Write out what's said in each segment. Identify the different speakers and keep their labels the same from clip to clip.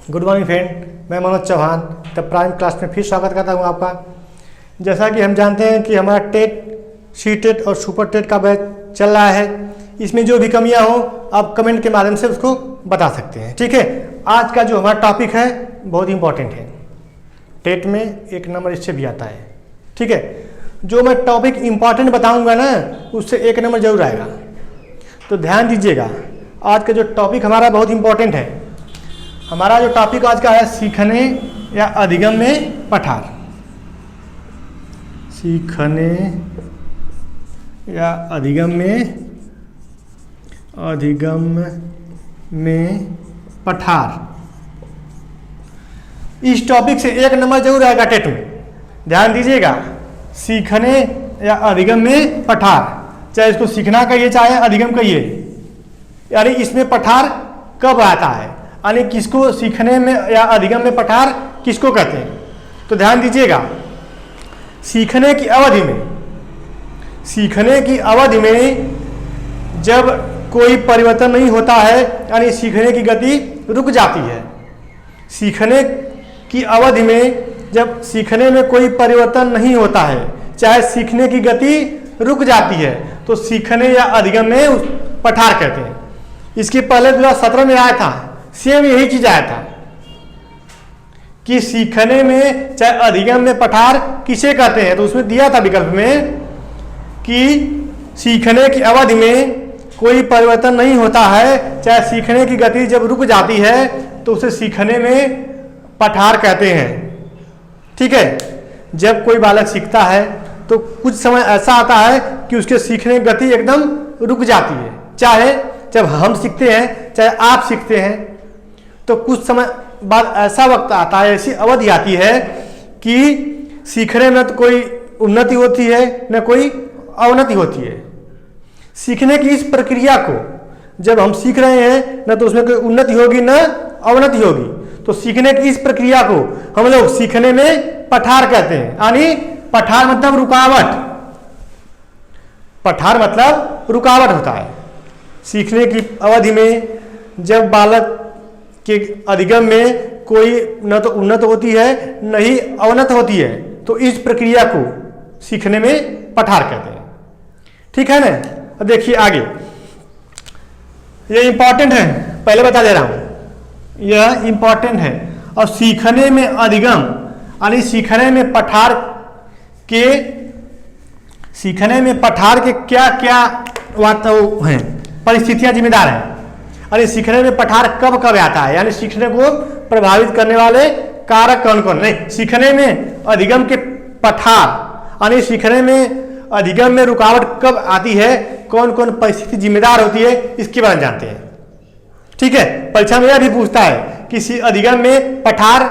Speaker 1: Good morning friend, मैं Manoj Chauhan the prime class में फिर स्वागत करता हूं आपका। जैसा कि हम जानते हैं कि हमारा टेट, सी टेट और सुपर टेट का बैच चल रहा है। इसमें जो भी कमियां हो आप कमेंट के माध्यम से उसको बता सकते हैं। ठीक है, आज का जो हमारा टॉपिक है बहुत इंपॉर्टेंट है। टेट में 1 नंबर इससे भी आता है। ठीक है, जो मैं टॉपिक इंपॉर्टेंट बताऊंगा ना उससे 1 नंबर जरूर आएगा, तो ध्यान दीजिएगा। आज का जो टॉपिक हमारा बहुत इंपॉर्टेंट है। हमारा जो टॉपिक आज का है सीखने या अधिगम में पठार। सीखने या अधिगम में पठार, इस टॉपिक से 1 नंबर जरूर आएगा टेट में। ध्यान दीजिएगा, सीखने या अधिगम में पठार, चाहे इसको सीखना कहिए चाहे अधिगम कहिए, यानी इसमें पठार कब आता है, यानी किसको सीखने में या अधिगम में पठार किसको कहते हैं। तो ध्यान दीजिएगा, सीखने की अवधि में जब कोई परिवर्तन नहीं होता है, यानी सीखने की गति रुक जाती है। सीखने की अवधि में जब सीखने में कोई परिवर्तन नहीं होता है, चाहे सीखने की गति रुक जाती है, तो सीखने या अधिगम में पठार कहते हैं। इसके पहले 2017 में आया था, सेम यही चीज आया था कि सीखने में चाहे अधिगम में पठार किसे कहते हैं। तो उसमें दिया था विकल्प में कि सीखने की अवधि में कोई परिवर्तन नहीं होता है, चाहे सीखने की गति जब रुक जाती है तो उसे सीखने में पठार कहते हैं। ठीक है, जब कोई बालक सीखता है तो कुछ समय ऐसा आता है कि उसके सीखने की गति एकदम रुक जाती है। चाहे जब हम सीखते हैं चाहे आप सीखते हैं, तो कुछ समय बाद ऐसा वक्त आता है, ऐसी अवधि आती है कि सीखने में तो कोई उन्नति होती है न कोई अवनति होती है। सीखने की इस प्रक्रिया को जब हम सीख रहे हैं न तो उसमें कोई उन्नति होगी न अवनति होगी, तो सीखने की इस प्रक्रिया को हम लोग सीखने में पठार कहते हैं। यानी पठार मतलब रुकावट, पठार मतलब रुकावट होता है। सीखने की अवधि में जब बालक के अधिगम में कोई न तो उन्नत होती है न ही अवनत होती है, तो इस प्रक्रिया को सीखने में पठार कहते हैं। ठीक है ना। अब देखिए आगे, ये इंपॉर्टेंट है, पहले बता दे रहा हूं, यह इंपॉर्टेंट है। और सीखने में अधिगम यानी सीखने में पठार के क्या क्या हैं, परिस्थितियां जिम्मेदार हैं। यानी सीखने में पठार कब कब आता है, यानी सीखने को प्रभावित करने वाले कारक कौन कौन। नहीं, सीखने में अधिगम के पठार यानी सीखने में अधिगम में रुकावट कब आती है, कौन कौन परिस्थिति जिम्मेदार होती है, इसके बारे में जानते हैं। ठीक है, परीक्षा में यह भी पूछता है कि अधिगम में पठार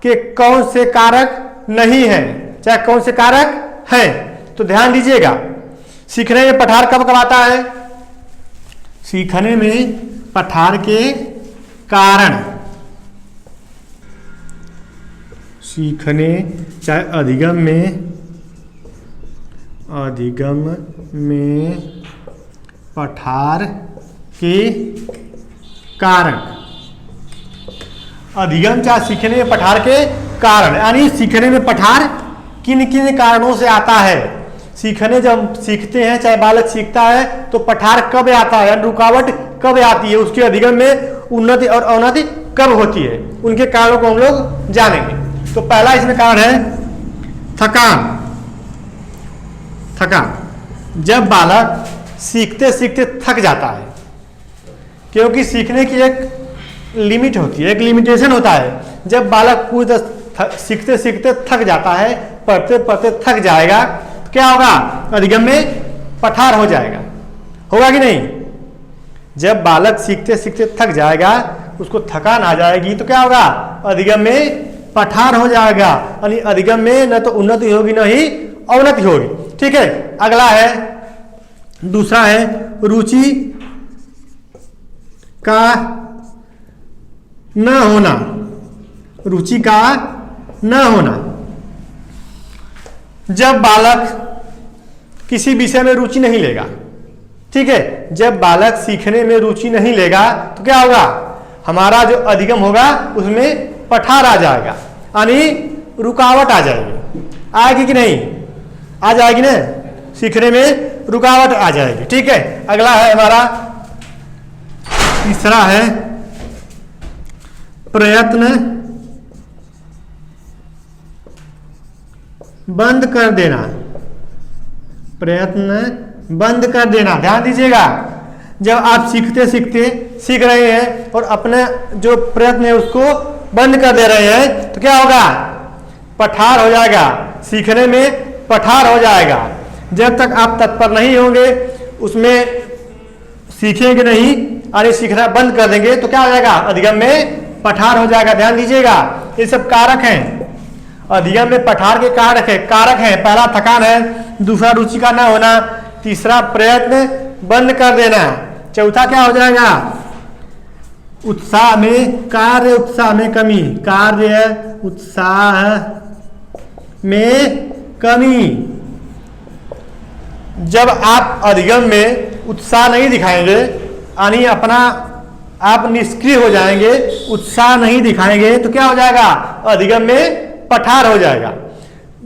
Speaker 1: के कौन से कारक नहीं हैं, चाहे कौन से कारक हैं। तो ध्यान दीजिएगा, सीखने में पठार कब कब आता है। सीखने में पठार के कारण, सीखने चाहे अधिगम में पठार के कारण, अधिगम चाहे सीखने में पठार के कारण, यानी सीखने में पठार किन किन कारणों से आता है। सीखने जब सीखते हैं, चाहे बालक सीखता है, तो पठार कब आता है, यानी रुकावट कब आती है, उसके अधिगम में उन्नति और अवनति कब होती है, उनके कारणों को हम लोग जानेंगे। तो पहला इसमें कारण है थकान। जब बालक सीखते सीखते थक जाता है, क्योंकि सीखने की एक लिमिट होती है, एक लिमिटेशन होता है। जब बालक पूरी सीखते सीखते थक जाता है, पढ़ते पढ़ते थक जाएगा, तो क्या होगा, अधिगम में पठार हो जाएगा। होगा कि नहीं। जब बालक सीखते सीखते थक जाएगा, उसको थकान आ जाएगी, तो क्या होगा, अधिगम में पठार हो जाएगा। यानी अधिगम में न तो उन्नति होगी न ही अवनति होगी। ठीक है, अगला है, दूसरा है रुचि का न होना। रुचि का न होना, जब बालक किसी विषय में रुचि नहीं लेगा, ठीक है, जब बालक सीखने में रुचि नहीं लेगा तो क्या होगा, हमारा जो अधिगम होगा उसमें पठार आ जाएगा, यानी रुकावट आ जाएगी। आएगी कि नहीं? आ जाएगी ना, सीखने में रुकावट आ जाएगी। ठीक है, अगला है हमारा तीसरा है प्रयत्न बंद कर देना। प्रयत्न बंद कर देना, ध्यान दीजिएगा। जब आप सीखते सीखते सीख रहे हैं और अपने जो प्रयत्न है उसको बंद कर दे रहे हैं तो क्या होगा? पठार हो जाएगा, सीखने में पठार हो जाएगा। जब तक आप तत्पर नहीं होंगे, उसमें सीखेंगे नहीं, अरे सीखना बंद कर देंगे तो क्या हो जाएगा? अधिगम में पठार हो जाएगा। ध्यान दीजिएगा, ये सब कारक हैं, अधिगम में पठार के कारक हैं। पहला थकान है, दूसरा रुचि का ना होना, तीसरा प्रयत्न बंद कर देना, चौथा क्या हो जाएगा? उत्साह में, कार्य उत्साह में कमी, कार्य उत्साह में कमी। जब आप अधिगम में उत्साह नहीं दिखाएंगे, यानी अपना आप निष्क्रिय हो जाएंगे, उत्साह नहीं दिखाएंगे तो क्या हो जाएगा? अधिगम में पठार हो जाएगा।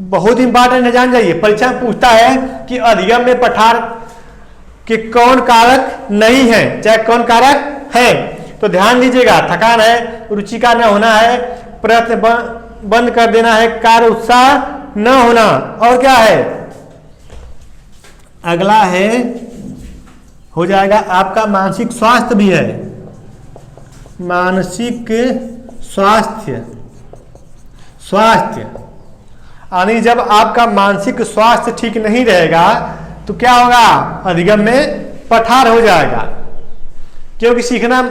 Speaker 1: बहुत इंपॉर्टेंट है, जान जाइए। परीक्षा में पूछता है कि अधिगम में पठार के कौन कारक नहीं है, चाहे कौन कारक है, तो ध्यान दीजिएगा। थकान है, रुचि का न होना है, प्रयत्न बंद कर देना है, कार्य उत्साह न होना, और क्या है? अगला है हो जाएगा आपका मानसिक स्वास्थ्य भी है। मानसिक स्वास्थ्य, यानी जब आपका मानसिक स्वास्थ्य ठीक नहीं रहेगा तो क्या होगा? अधिगम में पठार हो जाएगा, क्योंकि सीखना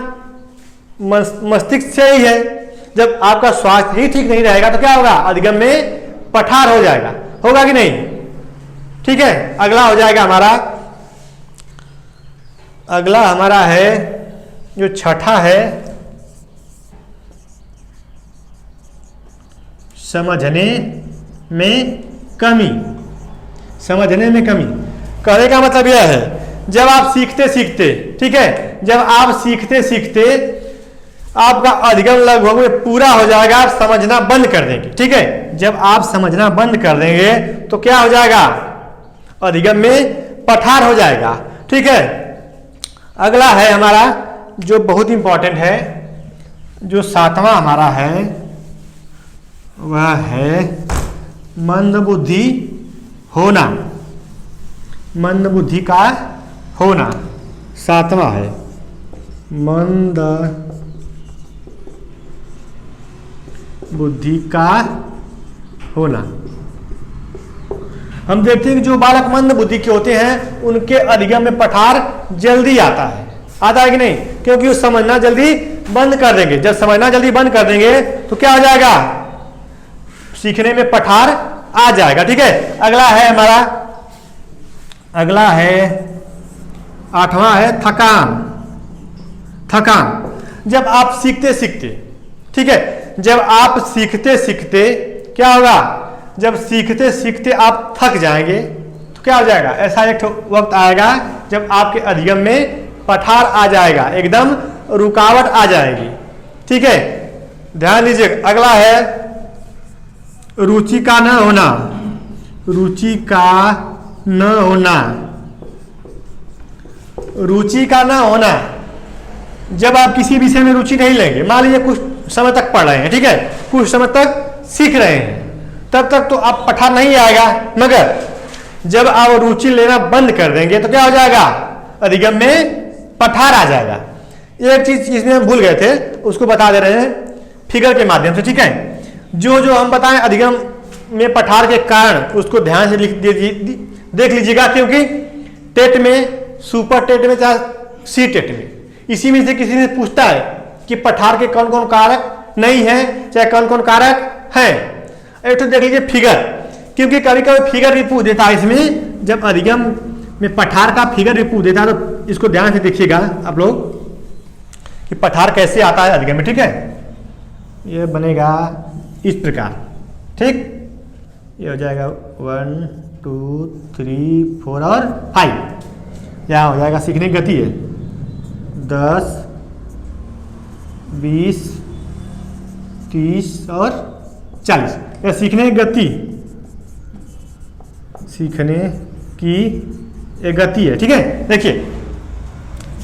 Speaker 1: मस्तिष्क से ही है। जब आपका स्वास्थ्य ही ठीक नहीं रहेगा तो क्या होगा? अधिगम में पठार हो जाएगा। होगा कि नहीं? ठीक है, अगला हो जाएगा हमारा, अगला हमारा है जो छठा है, समझने में कमी। समझने में कमी कहने का मतलब यह है, जब आप सीखते सीखते, ठीक है, जब आप सीखते सीखते आपका अधिगम लगभग में पूरा हो जाएगा, आप समझना बंद कर देंगे। ठीक है, जब आप समझना बंद कर देंगे तो क्या हो जाएगा? अधिगम में पठार हो जाएगा। ठीक है, अगला है हमारा जो बहुत इंपॉर्टेंट है, जो सातवां हमारा है, वह है मंदबुद्धि होना। मंदबुद्धि का होना सातवां है, मंद बुद्धि का होना। हम देखते हैं कि जो बालक मंद बुद्धि के होते हैं उनके अधिगम में पठार जल्दी आता है। आता है कि नहीं? क्योंकि वो समझना जल्दी बंद कर देंगे। जब समझना जल्दी बंद कर देंगे तो क्या हो जाएगा? सीखने में पठार आ जाएगा। ठीक है, अगला है हमारा, अगला है आठवां है थकान। थकान जब आप सीखते सीखते, ठीक है, जब आप सीखते सीखते क्या होगा? जब सीखते सीखते आप थक जाएंगे तो क्या हो जाएगा? ऐसा एक वक्त आएगा जब आपके अधिगम में पठार आ जाएगा, एकदम रुकावट आ जाएगी। ठीक है, ध्यान दीजिए। अगला है रुचि का न होना। रुचि का न होना, रुचि का न होना, जब आप किसी विषय में रुचि नहीं लेंगे, मान लीजिए कुछ समय तक पढ़ रहे हैं, ठीक है, कुछ समय तक सीख रहे हैं, तब तक तो आप पठार नहीं आएगा, मगर जब आप रुचि लेना बंद कर देंगे तो क्या हो जाएगा? अधिगम में पठार आ जाएगा। एक चीज इसमें हम भूल गए थे, उसको बता दे रहे हैं फिगर के माध्यम से। ठीक है, जो जो हम बताएं अधिगम में पठार के कारण, उसको ध्यान से देख लीजिएगा, क्योंकि टेट में, सुपर टेट में, चाहे सी टेट में, इसी में से किसी ने पूछता है कि पठार के कौन कौन कारक नहीं है, चाहे कौन कौन कारक हैं। एक तो देख लीजिए फिगर, क्योंकि कभी कभी फिगर भी पूछ देता है इसमें। जब अधिगम में पठार का फिगर भी पूछ देता है तो इसको ध्यान से देखिएगा आप लोग कि पठार कैसे आता है अधिगम में। ठीक है, ये बनेगा इस प्रकार। ठीक, ये हो जाएगा 1 2 3 4 और 5। यहाँ हो जाएगा सीखने की गति है 10 20, 30 और 40। यह सीखने की गति, सीखने की एक गति है। ठीक है, देखिए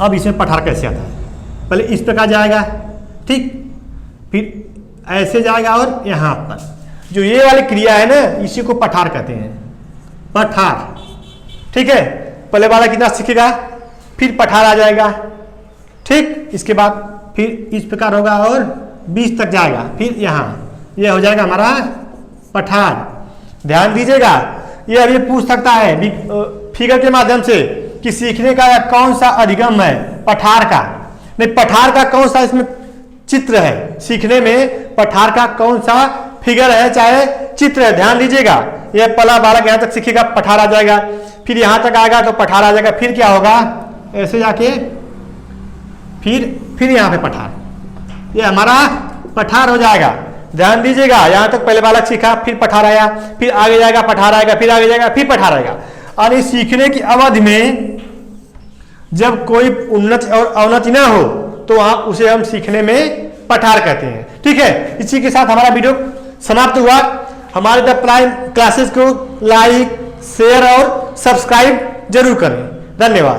Speaker 1: अब इसमें पठार कैसे आता है। पहले इस प्रकार जाएगा, ठीक, फिर ऐसे जाएगा और यहाँ पर जो ये वाली क्रिया है ना, इसी को पठार कहते हैं, पठार। ठीक है, पहले वाला कितना सीखेगा, फिर पठार आ जाएगा। ठीक, इसके बाद फिर इस प्रकार होगा और 20 तक जाएगा, फिर यहाँ ये हो जाएगा हमारा पठार। ध्यान दीजिएगा, ये अभी पूछ सकता है फिगर के माध्यम से कि सीखने का कौन सा अधिगम है, पठार का। नहीं, पठार का कौन सा इसमें चित्र है, सीखने में पठार का कौन सा फिगर है चाहे चित्र है। ध्यान दीजिएगा, यह पहला बालक यहाँ तक सीखेगा, पठार आ जाएगा, फिर यहाँ तक आएगा तो पठार आ जाएगा, फिर क्या होगा, ऐसे जाके फिर यहाँ पे पठार, ये हमारा पठार हो जाएगा। ध्यान दीजिएगा, यहाँ तक पहले बालक सीखा, फिर पठार आया, फिर आगे जाएगा पठार आएगा, फिर आगे जाएगा फिर पठार आएगा। और इस सीखने की अवधि में जब कोई उन्नति और अवनति ना हो तो वहां उसे हम सीखने में पठार कहते हैं। ठीक है, इसी के साथ हमारा वीडियो समाप्त हुआ। हमारे द प्राइम क्लासेस को लाइक, शेयर और सब्सक्राइब जरूर करें। धन्यवाद।